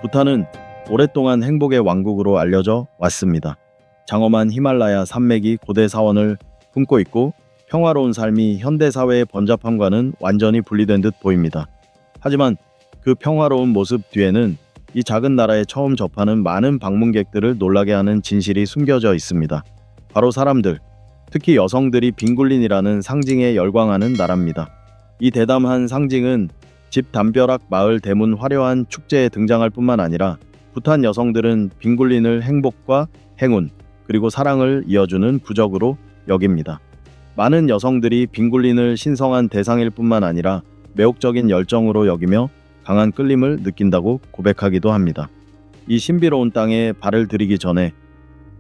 부탄은 오랫동안 행복의 왕국으로 알려져 왔습니다. 장엄한 히말라야 산맥이 고대 사원을 품고 있고 평화로운 삶이 현대사회의 번잡함과는 완전히 분리된 듯 보입니다. 하지만 그 평화로운 모습 뒤에는 이 작은 나라에 처음 접하는 많은 방문객들을 놀라게 하는 진실이 숨겨져 있습니다. 바로 사람들, 특히 여성들이 빙굴린이라는 상징에 열광하는 나라입니다. 이 대담한 상징은 집 담벼락 마을 대문 화려한 축제에 등장할 뿐만 아니라 부탄 여성들은 빙굴린을 행복과 행운 그리고 사랑을 이어주는 부적으로 여깁니다. 많은 여성들이 빙굴린을 신성한 대상일 뿐만 아니라 매혹적인 열정으로 여기며 강한 끌림을 느낀다고 고백하기도 합니다. 이 신비로운 땅에 발을 들이기 전에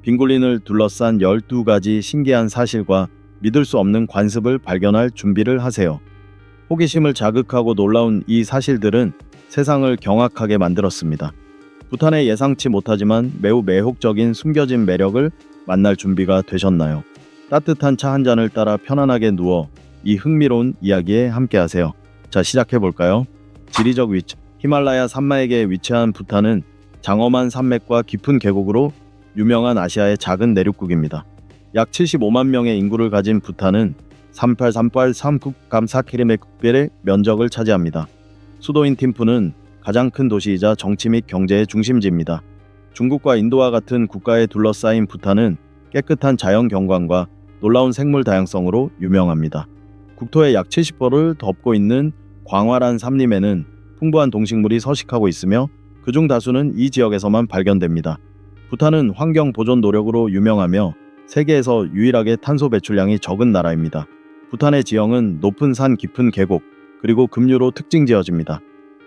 빙굴린을 둘러싼 12가지 신기한 사실과 믿을 수 없는 관습을 발견할 준비를 하세요. 호기심을 자극하고 놀라운 이 사실들은 세상을 경악하게 만들었습니다. 부탄의 예상치 못하지만 매우 매혹적인 숨겨진 매력을 만날 준비가 되셨나요? 따뜻한 차 한 잔을 따라 편안하게 누워 이 흥미로운 이야기에 함께하세요. 자, 시작해볼까요? 지리적 위치, 히말라야 산맥에 위치한 부탄은 장엄한 산맥과 깊은 계곡으로 유명한 아시아의 작은 내륙국입니다. 약 75만 명의 인구를 가진 부탄은 3838.394km의 면적을 차지합니다. 수도인 팀푸는 가장 큰 도시이자 정치 및 경제의 중심지입니다. 중국과 인도와 같은 국가에 둘러싸인 부탄은 깨끗한 자연 경관과 놀라운 생물 다양성으로 유명합니다. 국토의 약 70%를 덮고 있는 광활한 산림에는 풍부한 동식물이 서식하고 있으며 그중 다수는 이 지역에서만 발견됩니다. 부탄은 환경 보존 노력으로 유명하며 세계에서 유일하게 탄소 배출량이 적은 나라입니다. 부탄의 지형은 높은 산 깊은 계곡 그리고 급류로 특징 지어집니다.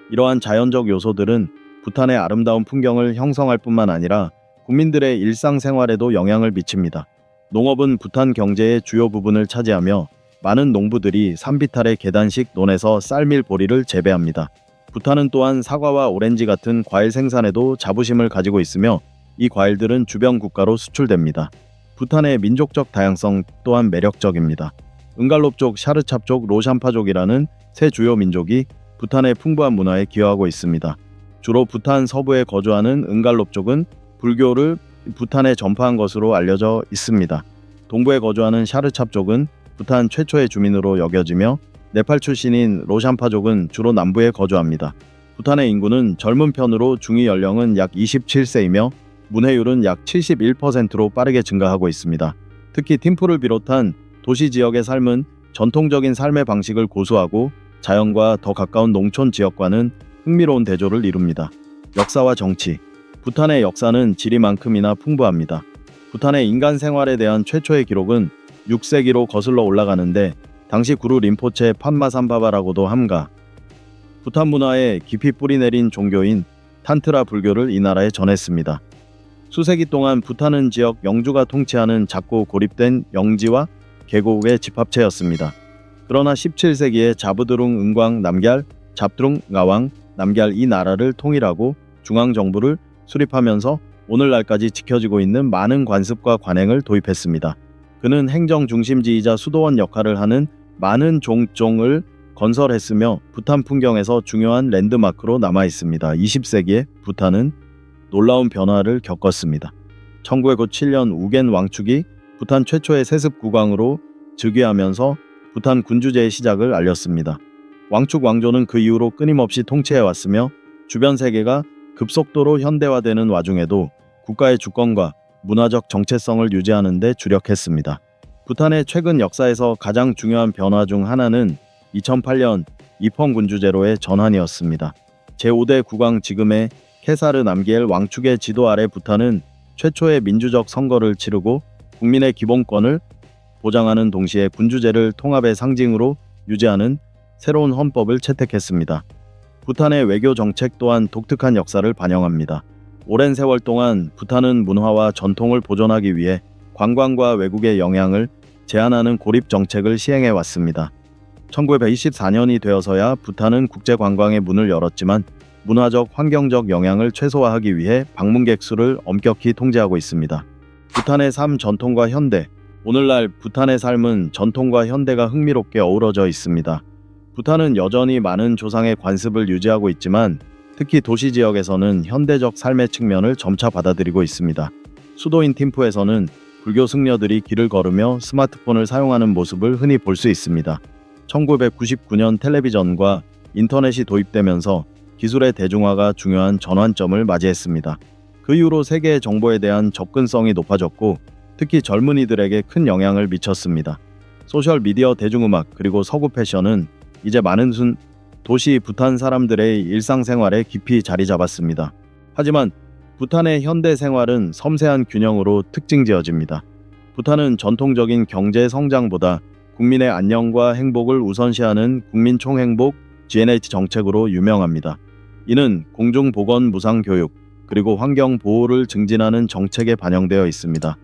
이러한 자연적 요소들은 부탄의 아름다운 풍경을 형성할 뿐만 아니라 국민들의 일상생활에도 영향을 미칩니다. 농업은 부탄 경제의 주요 부분을 차지하며 많은 농부들이 산비탈의 계단식 논에서 쌀밀 보리를 재배합니다. 부탄은 또한 사과와 오렌지 같은 과일 생산에도 자부심을 가지고 있으며 이 과일들은 주변 국가로 수출됩니다. 부탄의 민족적 다양성 또한 매력적입니다. 응갈롭족, 샤르찹족, 로샴파족이라는 세 주요 민족이 부탄의 풍부한 문화에 기여하고 있습니다. 주로 부탄 서부에 거주하는 응갈롭족은 불교를 부탄에 전파한 것으로 알려져 있습니다. 동부에 거주하는 샤르찹족은 부탄 최초의 주민으로 여겨지며 네팔 출신인 로샴파족은 주로 남부에 거주합니다. 부탄의 인구는 젊은 편으로 중위 연령은 약 27세이며 문해율은 약 71%로 빠르게 증가하고 있습니다. 특히 팀푸를 비롯한 도시 지역의 삶은 전통적인 삶의 방식을 고수하고 자연과 더 가까운 농촌 지역과는 흥미로운 대조를 이룹니다. 역사와 정치, 부탄의 역사는 지리만큼이나 풍부합니다. 부탄의 인간 생활에 대한 최초의 기록은 6세기로 거슬러 올라가는데 당시 구루 림포체 판마산바바라고도 함가. 부탄 문화에 깊이 뿌리내린 종교인 탄트라 불교를 이 나라에 전했습니다. 수세기 동안 부탄은 지역 영주가 통치하는 작고 고립된 영지와 계곡의 집합체였습니다. 그러나 17세기에 자부드룽 응광 남걀, 잡드룽 nga왕 남걀 이 나라를 통일하고 중앙정부를 수립하면서 오늘날까지 지켜지고 있는 많은 관습과 관행을 도입했습니다. 그는 행정 중심지이자 수도원 역할을 하는 많은 종을 건설했으며 부탄 풍경에서 중요한 랜드마크로 남아있습니다. 20세기에 부탄은 놀라운 변화를 겪었습니다. 1907년 우겐 왕축이 부탄 최초의 세습 국왕으로 즉위하면서 부탄 군주제의 시작을 알렸습니다. 왕축 왕조는 그 이후로 끊임없이 통치해왔으며 주변 세계가 급속도로 현대화되는 와중에도 국가의 주권과 문화적 정체성을 유지하는 데 주력했습니다. 부탄의 최근 역사에서 가장 중요한 변화 중 하나는 2008년 이펑 군주제로의 전환이었습니다. 제5대 국왕 지금의 케사르 남기엘 왕축의 지도 아래 부탄은 최초의 민주적 선거를 치르고 국민의 기본권을 보장하는 동시에 군주제를 통합의 상징으로 유지하는 새로운 헌법을 채택했습니다. 부탄의 외교 정책 또한 독특한 역사를 반영합니다. 오랜 세월 동안 부탄은 문화와 전통을 보존하기 위해 관광과 외국의 영향을 제한하는 고립 정책을 시행해 왔습니다. 1924년이 되어서야 부탄은 국제 관광의 문을 열었지만 문화적, 환경적 영향을 최소화하기 위해 방문객 수를 엄격히 통제하고 있습니다. 부탄의 삶, 전통과 현대. 오늘날 부탄의 삶은 전통과 현대가 흥미롭게 어우러져 있습니다. 부탄은 여전히 많은 조상의 관습을 유지하고 있지만 특히 도시 지역에서는 현대적 삶의 측면을 점차 받아들이고 있습니다. 수도인 팀푸에서는 불교 승려들이 길을 걸으며 스마트폰을 사용하는 모습을 흔히 볼 수 있습니다. 1999년 텔레비전과 인터넷이 도입되면서 기술의 대중화가 중요한 전환점을 맞이했습니다. 그 이후로 세계의 정보에 대한 접근성이 높아졌고 특히 젊은이들에게 큰 영향을 미쳤습니다. 소셜미디어, 대중음악, 그리고 서구 패션은 이제 많은 도시 부탄 사람들의 일상생활에 깊이 자리 잡았습니다. 하지만 부탄의 현대 생활은 섬세한 균형으로 특징지어집니다. 부탄은 전통적인 경제 성장보다 국민의 안녕과 행복을 우선시하는 국민 총행복 GNH 정책으로 유명합니다. 이는 공중보건 무상교육 그리고 환경 보호를 증진하는 정책에 반영되어 있습니다.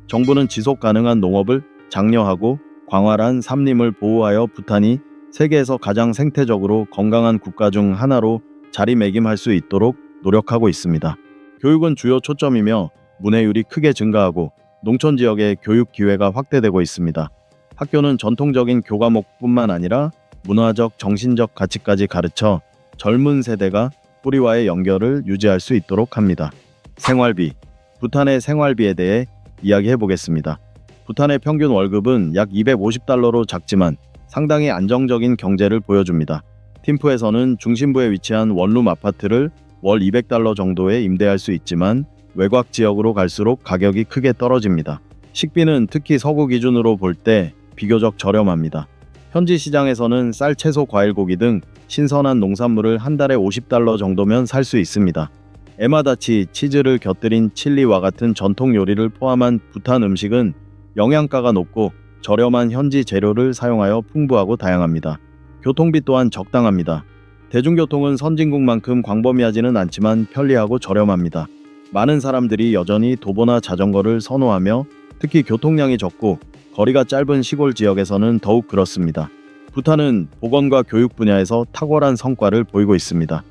정부는 지속 가능한 농업을 장려하고 광활한 산림을 보호하여 부탄이 세계에서 가장 생태적으로 건강한 국가 중 하나로 자리매김할 수 있도록 노력하고 있습니다. 교육은 주요 초점이며 문해율이 크게 증가하고 농촌 지역의 교육 기회가 확대되고 있습니다. 학교는 전통적인 교과목뿐만 아니라 문화적, 정신적 가치까지 가르쳐 젊은 세대가 뿌리와의 연결을 유지할 수 있도록 합니다. 생활비, 부탄의 생활비에 대해 이야기해 보겠습니다. 부탄의 평균 월급은 약 250달러로 작지만 상당히 안정적인 경제를 보여줍니다. 팀푸에서는 중심부에 위치한 원룸 아파트를 월 200달러 정도에 임대할 수 있지만 외곽 지역으로 갈수록 가격이 크게 떨어집니다. 식비는 특히 서구 기준으로 볼 때 비교적 저렴합니다. 현지 시장에서는 쌀, 채소, 과일, 고기 등 신선한 농산물을 한 달에 50달러 정도면 살 수 있습니다. 에마다치, 치즈를 곁들인 칠리와 같은 전통 요리를 포함한 부탄 음식은 영양가가 높고 저렴한 현지 재료를 사용하여 풍부하고 다양합니다. 교통비 또한 적당합니다. 대중교통은 선진국만큼 광범위하지는 않지만 편리하고 저렴합니다. 많은 사람들이 여전히 도보나 자전거를 선호하며 특히 교통량이 적고 거리가 짧은 시골 지역에서는 더욱 그렇습니다. 부탄은 보건과 교육 분야에서 탁월한 성과를 보이고 있습니다.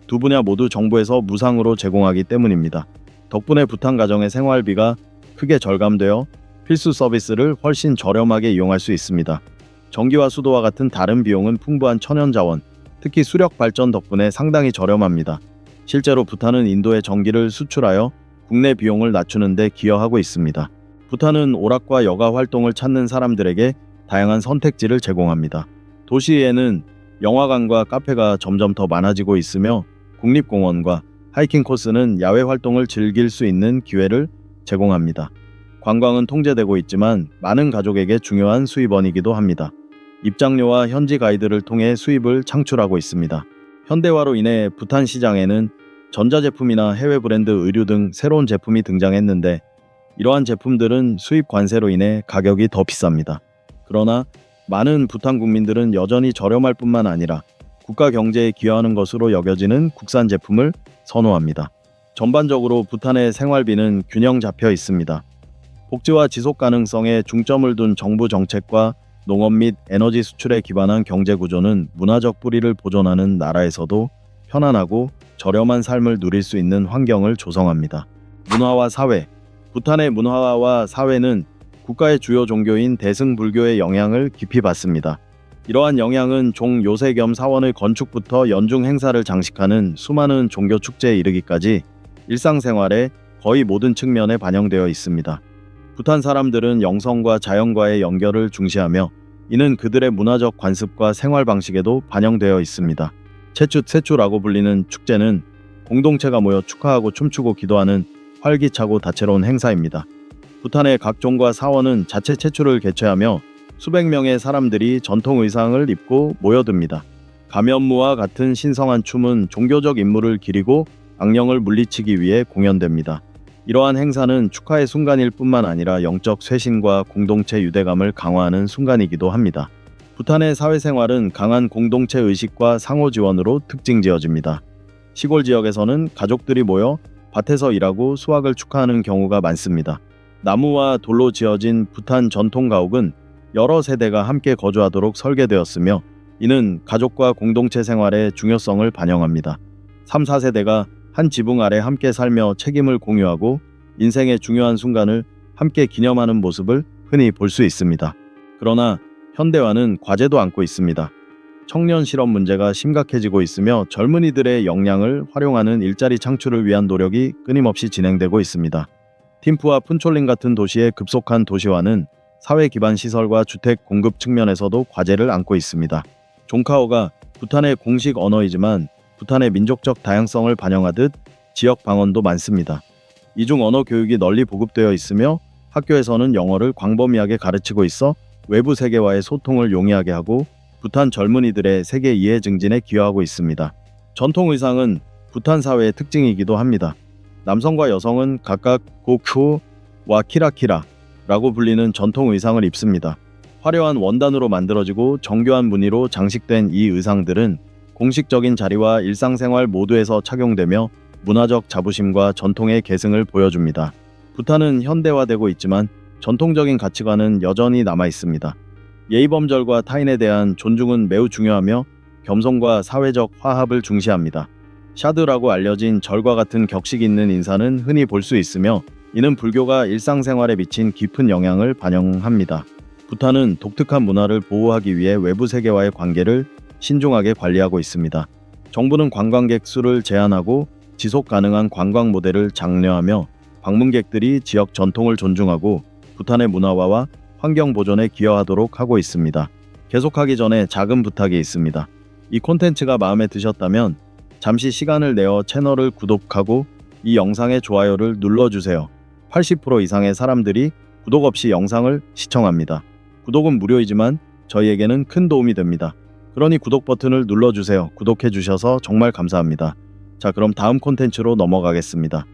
두 분야 모두 정부에서 무상으로 제공하기 때문입니다. 덕분에 부탄 가정의 생활비가 크게 절감되어 필수 서비스를 훨씬 저렴하게 이용할 수 있습니다. 전기와 수도와 같은 다른 비용은 풍부한 천연자원, 특히 수력 발전 덕분에 상당히 저렴합니다. 실제로 부탄은 인도에 전기를 수출하여 국내 비용을 낮추는 데 기여하고 있습니다. 부탄은 오락과 여가 활동을 찾는 사람들에게 다양한 선택지를 제공합니다. 도시에는 영화관과 카페가 점점 더 많아지고 있으며 국립공원과 하이킹 코스는 야외 활동을 즐길 수 있는 기회를 제공합니다. 관광은 통제되고 있지만 많은 가족에게 중요한 수입원이기도 합니다. 입장료와 현지 가이드를 통해 수입을 창출하고 있습니다. 현대화로 인해 부탄 시장에는 전자제품이나 해외 브랜드 의류 등 새로운 제품이 등장했는데 이러한 제품들은 수입 관세로 인해 가격이 더 비쌉니다. 그러나 많은 부탄 국민들은 여전히 저렴할 뿐만 아니라 국가 경제에 기여하는 것으로 여겨지는 국산 제품을 선호합니다. 전반적으로 부탄의 생활비는 균형 잡혀 있습니다. 복지와 지속 가능성에 중점을 둔 정부 정책과 농업 및 에너지 수출에 기반한 경제 구조는 문화적 뿌리를 보존하는 나라에서도 편안하고 저렴한 삶을 누릴 수 있는 환경을 조성합니다. 문화와 사회, 부탄의 문화와 사회는 국가의 주요 종교인 대승불교의 영향을 깊이 받습니다. 이러한 영향은 종 요새 겸 사원의 건축부터 연중 행사를 장식하는 수많은 종교 축제에 이르기까지 일상생활의 거의 모든 측면에 반영되어 있습니다. 부탄 사람들은 영성과 자연과의 연결을 중시하며 이는 그들의 문화적 관습과 생활 방식에도 반영되어 있습니다. 세추라고 불리는 축제는 공동체가 모여 축하하고 춤추고 기도하는 활기차고 다채로운 행사입니다. 부탄의 각 종과 사원은 자체 채추를 개최하며 수백 명의 사람들이 전통 의상을 입고 모여듭니다. 가면무와 같은 신성한 춤은 종교적 임무를 기리고 악령을 물리치기 위해 공연됩니다. 이러한 행사는 축하의 순간일 뿐만 아니라 영적 쇄신과 공동체 유대감을 강화하는 순간이기도 합니다. 부탄의 사회생활은 강한 공동체 의식과 상호 지원으로 특징지어집니다. 시골 지역에서는 가족들이 모여 밭에서 일하고 수확을 축하하는 경우가 많습니다. 나무와 돌로 지어진 부탄 전통 가옥은 여러 세대가 함께 거주하도록 설계되었으며 이는 가족과 공동체 생활의 중요성을 반영합니다. 3, 4세대가 한 지붕 아래 함께 살며 책임을 공유하고 인생의 중요한 순간을 함께 기념하는 모습을 흔히 볼 수 있습니다. 그러나 현대화는 과제도 안고 있습니다. 청년 실업 문제가 심각해지고 있으며 젊은이들의 역량을 활용하는 일자리 창출을 위한 노력이 끊임없이 진행되고 있습니다. 팀프와 푼촐린 같은 도시의 급속한 도시화는 사회 기반 시설과 주택 공급 측면에서도 과제를 안고 있습니다. 종카어가 부탄의 공식 언어이지만 부탄의 민족적 다양성을 반영하듯 지역 방언도 많습니다. 이중 언어 교육이 널리 보급되어 있으며 학교에서는 영어를 광범위하게 가르치고 있어 외부 세계와의 소통을 용이하게 하고 부탄 젊은이들의 세계 이해 증진에 기여하고 있습니다. 전통 의상은 부탄 사회의 특징이기도 합니다. 남성과 여성은 각각 고큐와 키라키라라고 불리는 전통 의상을 입습니다. 화려한 원단으로 만들어지고 정교한 무늬로 장식된 이 의상들은 공식적인 자리와 일상생활 모두에서 착용되며 문화적 자부심과 전통의 계승을 보여줍니다. 부탄은 현대화되고 있지만 전통적인 가치관은 여전히 남아 있습니다. 예의범절과 타인에 대한 존중은 매우 중요하며 겸손과 사회적 화합을 중시합니다. 샤드라고 알려진 절과 같은 격식 있는 인사는 흔히 볼 수 있으며 이는 불교가 일상생활에 미친 깊은 영향을 반영합니다. 부탄은 독특한 문화를 보호하기 위해 외부 세계와의 관계를 신중하게 관리하고 있습니다. 정부는 관광객 수를 제한하고 지속 가능한 관광 모델을 장려하며 방문객들이 지역 전통을 존중하고 부탄의 문화화와 환경 보존에 기여하도록 하고 있습니다. 계속하기 전에 작은 부탁이 있습니다. 이 콘텐츠가 마음에 드셨다면 잠시 시간을 내어 채널을 구독하고 이 영상의 좋아요를 눌러주세요. 80% 이상의 사람들이 구독 없이 영상을 시청합니다. 구독은 무료이지만 저희에게는 큰 도움이 됩니다. 그러니 구독 버튼을 눌러주세요. 구독해주셔서 정말 감사합니다. 자, 그럼 다음 콘텐츠로 넘어가겠습니다.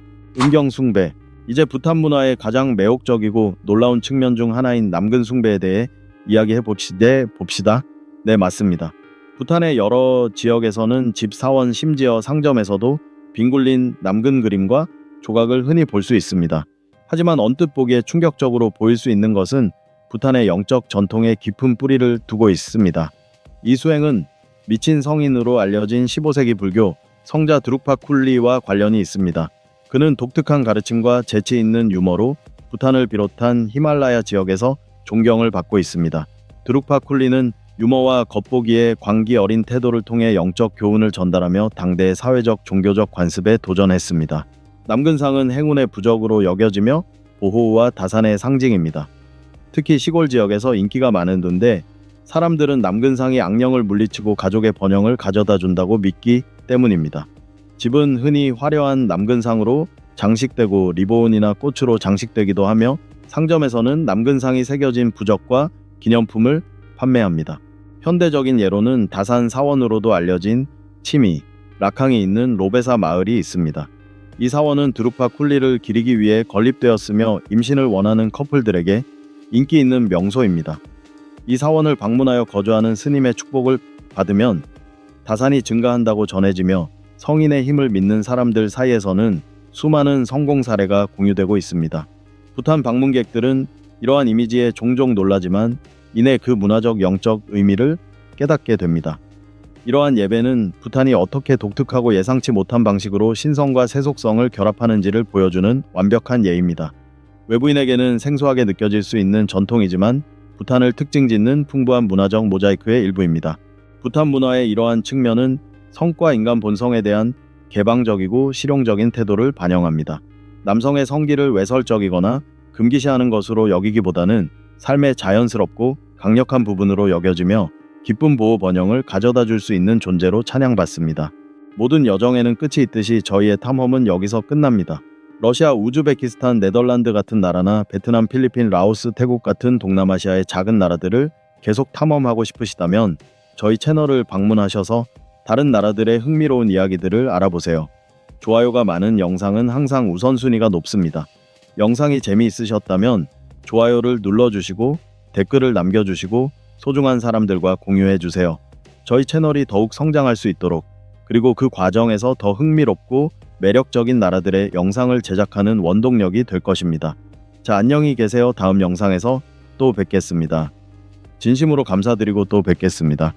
은경숭배. 이제 부탄 문화의 가장 매혹적이고 놀라운 측면 중 하나인 남근숭배에 대해 이야기해 봅시다. 네, 맞습니다. 부탄의 여러 지역에서는 집, 사원, 심지어 상점에서도 빙굴린 남근 그림과 조각을 흔히 볼 수 있습니다. 하지만 언뜻 보기에 충격적으로 보일 수 있는 것은 부탄의 영적 전통에 깊은 뿌리를 두고 있습니다. 이 수행은 미친 성인으로 알려진 15세기 불교 성자 드룩파 쿨리와 관련이 있습니다. 그는 독특한 가르침과 재치 있는 유머로 부탄을 비롯한 히말라야 지역에서 존경을 받고 있습니다. 드룩파 쿨리는 유머와 겉보기에 광기 어린 태도를 통해 영적 교훈을 전달하며 당대의 사회적 종교적 관습에 도전했습니다. 남근상은 행운의 부적으로 여겨지며 보호와 다산의 상징입니다. 특히 시골 지역에서 인기가 많은데 사람들은 남근상이 악령을 물리치고 가족의 번영을 가져다 준다고 믿기 때문입니다. 집은 흔히 화려한 남근상으로 장식되고 리본이나 꽃으로 장식되기도 하며 상점에서는 남근상이 새겨진 부적과 기념품을 판매합니다. 현대적인 예로는 다산 사원으로도 알려진 치미, 라캉이 있는 로베사 마을이 있습니다. 이 사원은 드룩파 쿨리를 기리기 위해 건립되었으며 임신을 원하는 커플들에게 인기 있는 명소입니다. 이 사원을 방문하여 거주하는 스님의 축복을 받으면 다산이 증가한다고 전해지며 성인의 힘을 믿는 사람들 사이에서는 수많은 성공 사례가 공유되고 있습니다. 부탄 방문객들은 이러한 이미지에 종종 놀라지만 이내 그 문화적 영적 의미를 깨닫게 됩니다. 이러한 예배는 부탄이 어떻게 독특하고 예상치 못한 방식으로 신성과 세속성을 결합하는지를 보여주는 완벽한 예입니다. 외부인에게는 생소하게 느껴질 수 있는 전통이지만 부탄을 특징짓는 풍부한 문화적 모자이크의 일부입니다. 부탄 문화의 이러한 측면은 성과 인간 본성에 대한 개방적이고 실용적인 태도를 반영합니다. 남성의 성기를 외설적이거나 금기시하는 것으로 여기기보다는 삶의 자연스럽고 강력한 부분으로 여겨지며 기쁨 보호 번영을 가져다 줄 수 있는 존재로 찬양받습니다. 모든 여정에는 끝이 있듯이 저희의 탐험은 여기서 끝납니다. 러시아, 우즈베키스탄, 네덜란드 같은 나라나 베트남, 필리핀, 라오스, 태국 같은 동남아시아의 작은 나라들을 계속 탐험하고 싶으시다면 저희 채널을 방문하셔서 다른 나라들의 흥미로운 이야기들을 알아보세요. 좋아요가 많은 영상은 항상 우선순위가 높습니다. 영상이 재미있으셨다면 좋아요를 눌러주시고 댓글을 남겨주시고 소중한 사람들과 공유해주세요. 저희 채널이 더욱 성장할 수 있도록 그리고 그 과정에서 더 흥미롭고 매력적인 나라들의 영상을 제작하는 원동력이 될 것입니다. 자, 안녕히 계세요. 다음 영상에서 또 뵙겠습니다. 진심으로 감사드리고 또 뵙겠습니다.